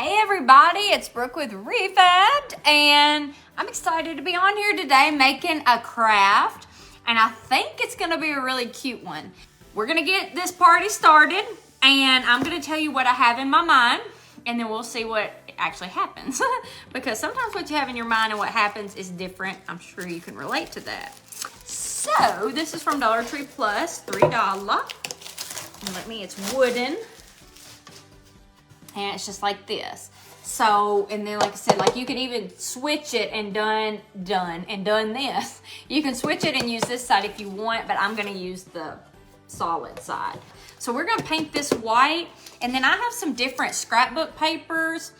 Hey everybody, it's Brooke with Re-fabbed, and I'm excited to be on here today making a craft, and I think it's gonna be a really cute one. We're gonna get this party started, and I'm gonna tell you what I have in my mind, and then we'll see what actually happens. Because sometimes what you have in your mind and what happens is different. I'm sure you can relate to that. So, this is from Dollar Tree Plus, $3. And it's wooden. And it's just like this. So, and then like I said, like you can even switch it and done this. You can switch it and use this side if you want, but I'm gonna use the solid side. So we're gonna paint this white, and then I have some different scrapbook papers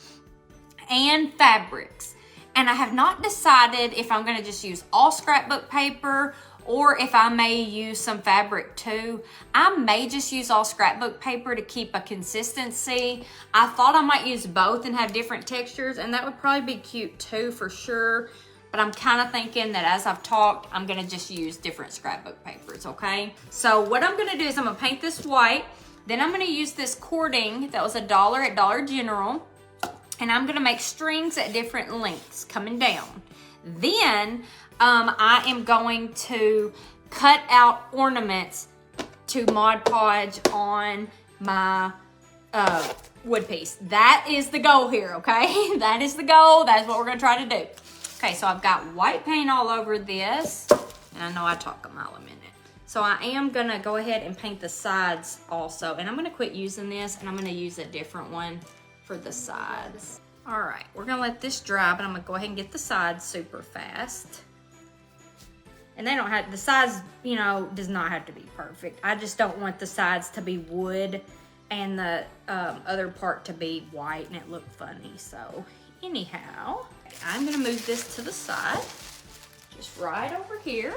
and fabrics. And I have not decided if I'm gonna just use all scrapbook paper or if I may use some fabric too. I may just use all scrapbook paper to keep a consistency. I thought I might use both and have different textures, and that would probably be cute too for sure. But I'm kind of thinking that as I've talked, I'm gonna just use different scrapbook papers, okay? So what I'm gonna do is I'm gonna paint this white, then I'm gonna use this cording that was $1 at Dollar General, and I'm gonna make strings at different lengths coming down. Then I am going to cut out ornaments to Mod Podge on my wood piece. That is the goal here, okay? That is the goal. That's what we're gonna try to do. Okay, so I've got white paint all over this, and I know I talk a mile a minute. So I am gonna go ahead and paint the sides also, and I'm gonna quit using this, and I'm gonna use a different one for the sides. All right, we're gonna let this dry, but I'm gonna go ahead and get the sides super fast. And they don't have, the sides, you know, does not have to be perfect. I just don't want the sides to be wood and the other part to be white and it look funny. So anyhow, I'm gonna move this to the side, just right over here.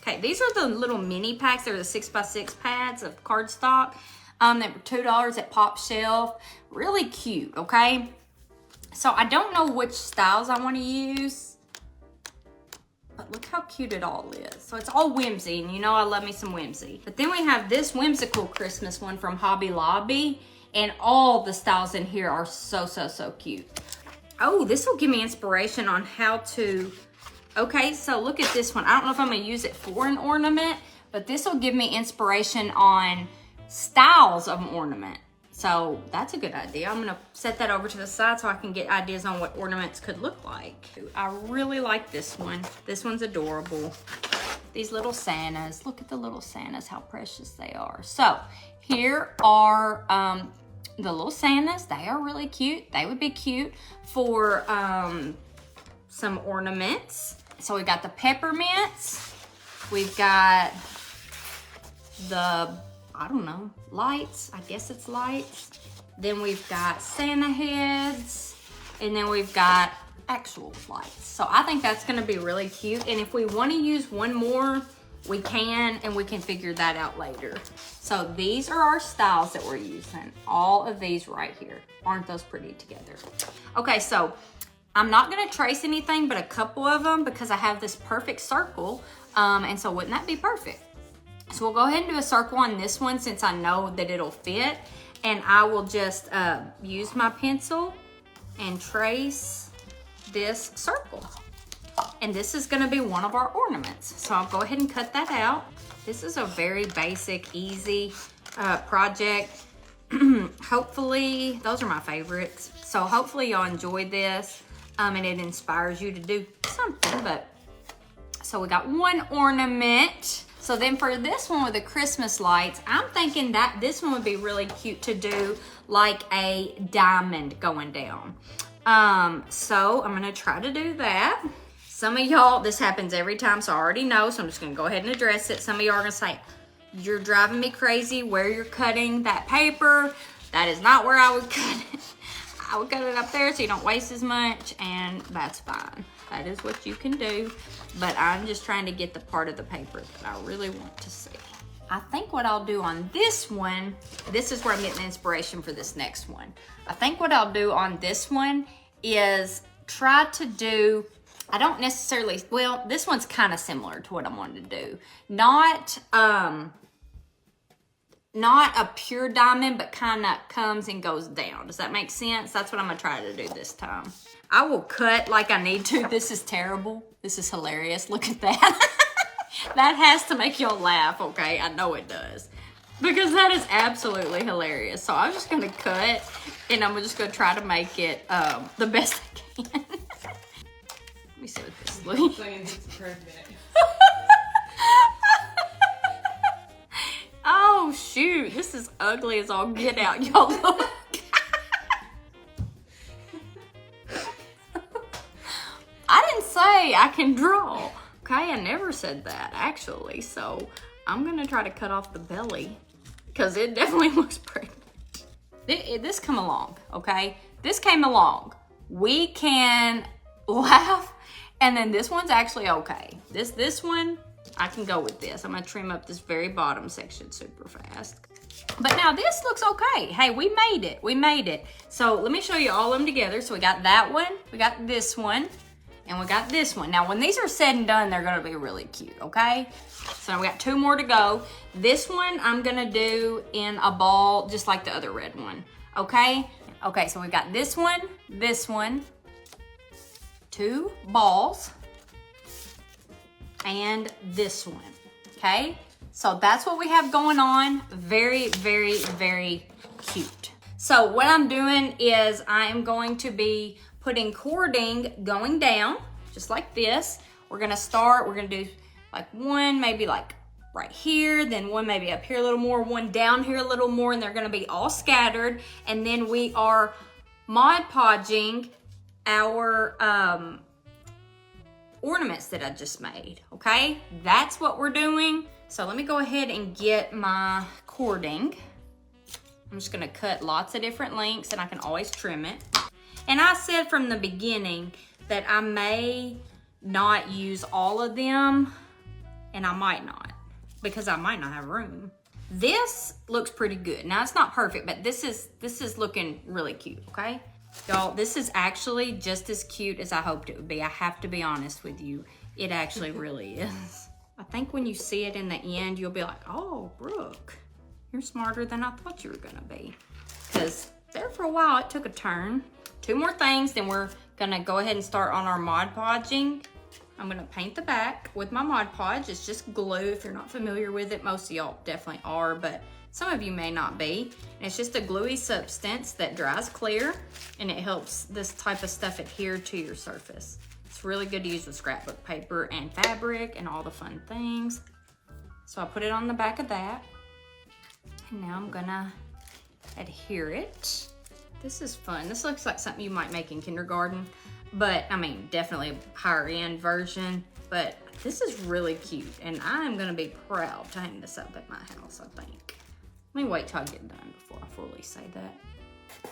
Okay, these are the little mini packs. They're the 6x6 pads of cardstock. They were $2 at Pop Shelf. Really cute, okay? So I don't know which styles I wanna use, but look how cute it all is. So it's all whimsy, and you know I love me some whimsy. But then we have this whimsical Christmas one from Hobby Lobby, and all the styles in here are so cute. Oh, this will give me inspiration on how to, okay, so look at this one. I don't know if I'm gonna use it for an ornament, but this will give me inspiration on styles of an ornament. So that's a good idea. I'm gonna set that over to the side so I can get ideas on what ornaments could look like. I really like this one. This one's adorable. These little Santas. Look at the little Santas, how precious they are. So here are the little Santas. They are really cute. They would be cute for some ornaments. So we got the peppermints. We've got the, I don't know, lights. I guess it's lights. Then we've got Santa heads. And then we've got actual lights. So I think that's gonna be really cute. And if we wanna use one more, we can, and we can figure that out later. So these are our styles that we're using. All of these right here. Aren't those pretty together? Okay, so I'm not gonna trace anything but a couple of them because I have this perfect circle. And so wouldn't that be perfect? So we'll go ahead and do a circle on this one since I know that it'll fit. And I will just use my pencil and trace this circle. And this is gonna be one of our ornaments. So I'll go ahead and cut that out. This is a very basic, easy project. Hopefully, those are my favorites. So hopefully y'all enjoyed this and it inspires you to do something. But so we got one ornament. So then for this one with the Christmas lights, I'm thinking that this one would be really cute to do like a diamond going down. So I'm gonna try to do that. Some of y'all, this happens every time, so I already know, so I'm just gonna go ahead and address it. Some of y'all are gonna say, you're driving me crazy where you're cutting that paper. That is not where I would cut it. I would cut it up there so you don't waste as much, and that's fine. That is what you can do, but I'm just trying to get the part of the paper that I really want to see. I think what I'll do on this one, this is where I'm getting the inspiration for this next one. I think what I'll do on this one is try to do, I don't necessarily, well, this one's kind of similar to what I wanted to do. Not not a pure diamond, but kind of comes and goes down. Does that make sense? That's what I'm gonna try to do this time. I will cut like I need to. This is terrible. This is hilarious. Look at that. That has to make y'all laugh, okay? I know it does. Because that is absolutely hilarious. So I'm just gonna cut and I'm just gonna try to make it the best I can. Let me see what this looks like. Oh shoot, this is ugly as all get out, y'all look. I didn't say I can draw. Okay, I never said that actually. So I'm gonna try to cut off the belly because it definitely looks pretty. This come along, okay? This came along. We can laugh, and then this one's actually okay. This one, I can go with this. I'm gonna trim up this very bottom section super fast. But now this looks okay. Hey, we made it, we made it. So let me show you all of them together. So we got that one, we got this one, and we got this one. Now when these are said and done, they're gonna be really cute, okay? So we got 2 more to go. This one I'm gonna do in a ball, just like the other red one, okay? Okay, so we've got this one, 2 balls, and this one, okay? So that's what we have going on. Very, very, very cute. So what I'm doing is I am going to be putting cording going down, just like this. We're gonna do like one, maybe like right here, then one maybe up here a little more, one down here a little more, and they're gonna be all scattered. And then we are Mod Podging our ornaments that I just made, okay? That's what we're doing. So let me go ahead and get my cording. I'm just gonna cut lots of different lengths and I can always trim it. And I said from the beginning that I may not use all of them, and I might not, because I might not have room. This looks pretty good. Now it's not perfect, but this is looking really cute, okay? Y'all, this is actually just as cute as I hoped it would be. I have to be honest with you. It actually really is. I think when you see it in the end, you'll be like, oh, Brooke, you're smarter than I thought you were gonna be. Because there for a while, it took a turn. 2 more things, then we're gonna go ahead and start on our Mod Podging. I'm gonna paint the back with my Mod Podge. It's just glue. If you're not familiar with it, most of y'all definitely are, but some of you may not be. And it's just a gluey substance that dries clear, and it helps this type of stuff adhere to your surface. It's really good to use with scrapbook paper and fabric and all the fun things. So I put it on the back of that, and now I'm gonna adhere it. This is fun. This looks like something you might make in kindergarten, but I mean, definitely a higher end version, but this is really cute, and I'm gonna be proud to hang this up at my house, I think. Let me wait till I get done before I fully say that.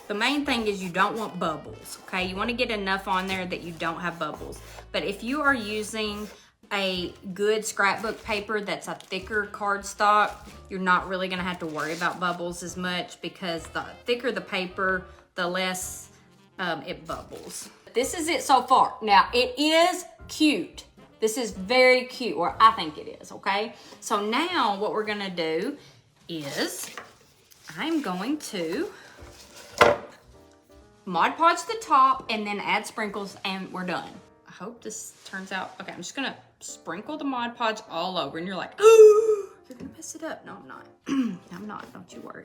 The main thing is you don't want bubbles, okay? You wanna get enough on there that you don't have bubbles. But if you are using a good scrapbook paper that's a thicker cardstock, you're not really gonna have to worry about bubbles as much, because the thicker the paper, the less it bubbles. This is it so far. Now, it is cute. This is very cute, or I think it is, okay? So now what we're gonna do is I'm going to Mod Podge the top and then add sprinkles, and we're done. I hope this turns out. Okay, I'm just gonna sprinkle the Mod Podge all over, and you're like, oh, you're gonna mess it up. No, I'm not. I'm not, don't you worry.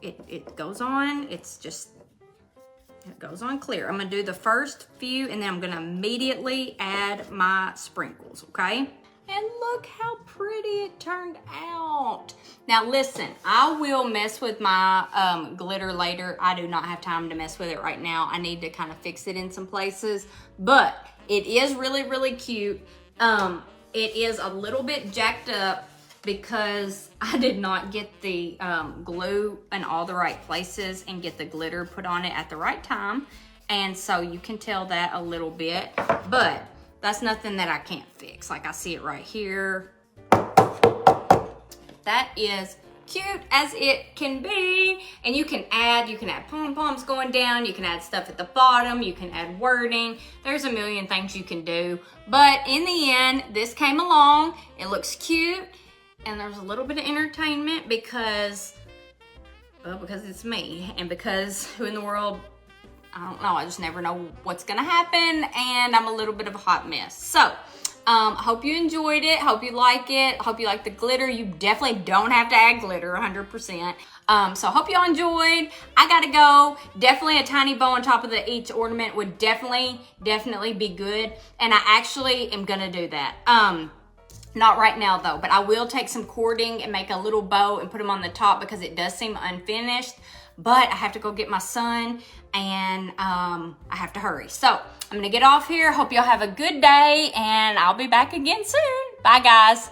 It goes on, it goes on clear. I'm gonna do the first few, and then I'm gonna immediately add my sprinkles, okay? And look how pretty it turned out. Now listen, I will mess with my glitter later. I do not have time to mess with it right now. I need to kind of fix it in some places, but it is really, really cute. It is a little bit jacked up because I did not get the glue in all the right places and get the glitter put on it at the right time. And so you can tell that a little bit, but that's nothing that I can't fix. Like, I see it right here. That is cute as it can be. And you can add pom-poms going down. You can add stuff at the bottom. You can add wording. There's a million things you can do. But in the end, this came along. It looks cute. And there's a little bit of entertainment because Well, because it's me, and because who in the world, I don't know, I just never know what's gonna happen, and I'm a little bit of a hot mess. So, hope you enjoyed it, hope you like it, hope you like the glitter. You definitely don't have to add glitter, 100%. So hope y'all enjoyed. I gotta go. Definitely a tiny bow on top of each ornament would definitely be good, and I actually am gonna do that. Not right now though, but I will take some cording and make a little bow and put them on the top because it does seem unfinished, but I have to go get my son and I have to hurry. So I'm gonna get off here. Hope y'all have a good day and I'll be back again soon. Bye guys.